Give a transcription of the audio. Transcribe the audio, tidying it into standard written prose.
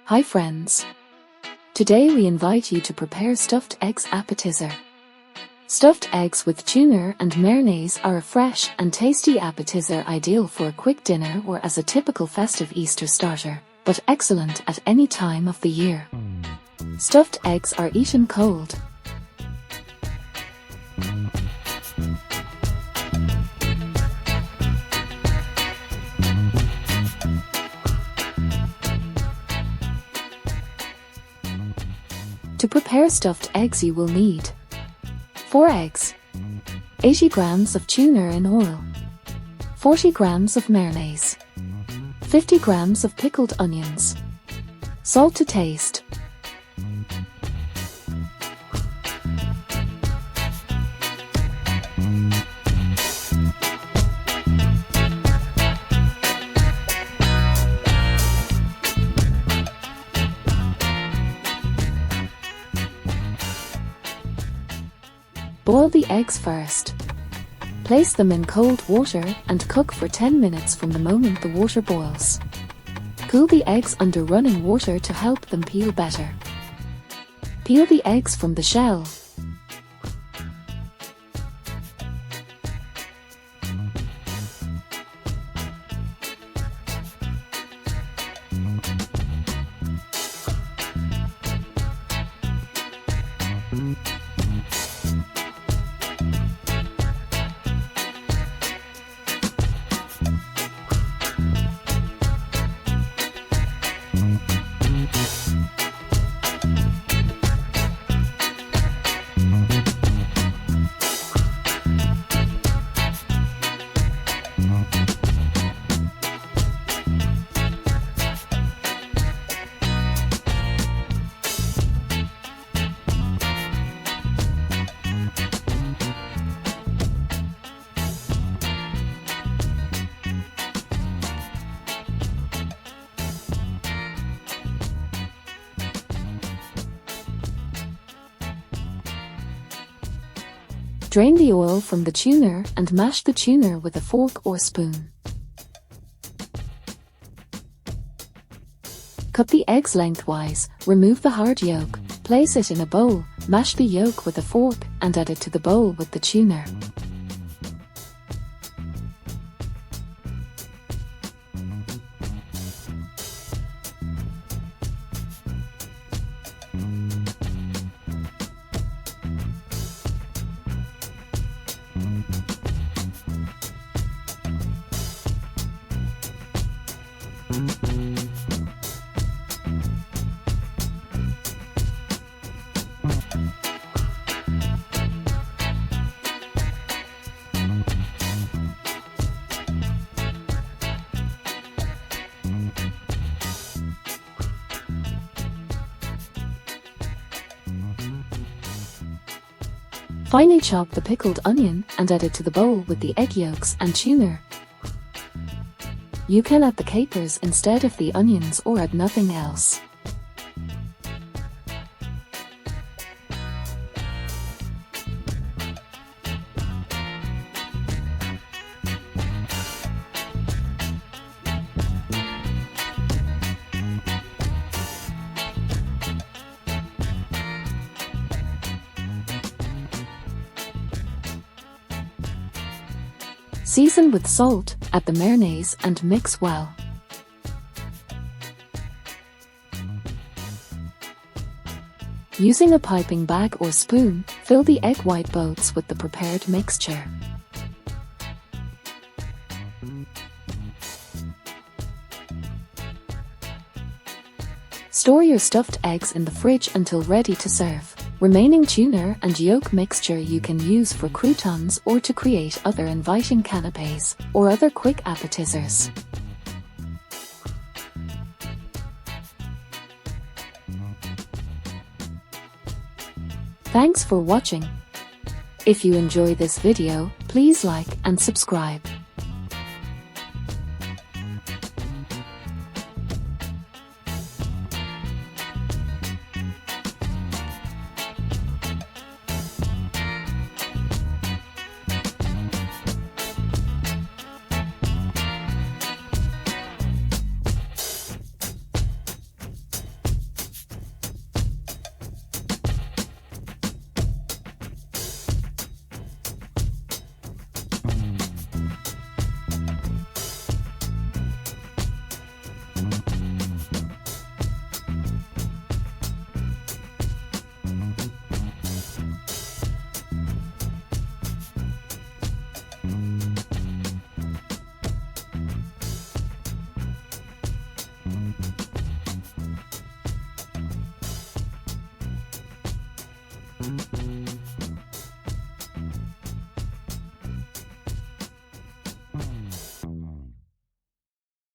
Hi friends! Today we invite you to prepare stuffed eggs appetizer. Stuffed eggs with tuna and mayonnaise are a fresh and tasty appetizer ideal for a quick dinner or as a typical festive Easter starter, but excellent at any time of the year. Stuffed eggs are eaten cold. To prepare stuffed eggs you will need 4 eggs, 80 grams of tuna in oil, 40 grams of mayonnaise, 50 grams of pickled onions, salt to taste. Boil the eggs first. Place them in cold water and cook for 10 minutes from the moment the water boils. Cool the eggs under running water to help them peel better. Peel the eggs from the shell. Drain the oil from the tuna and mash the tuna with a fork or spoon. Cut the eggs lengthwise, remove the hard yolk, place it in a bowl, mash the yolk with a fork and add it to the bowl with the tuna. Finally chop the pickled onion and add it to the bowl with the egg yolks and tuna. You can add the capers instead of the onions or add nothing else. Season with salt, add the mayonnaise and mix well. Using a piping bag or spoon, fill the egg white boats with the prepared mixture. Store your stuffed eggs in the fridge until ready to serve. Remaining tuna and yolk mixture you can use for croutons or to create other inviting canapes or other quick appetizers. Thanks for watching. If you enjoy this video, please like and subscribe.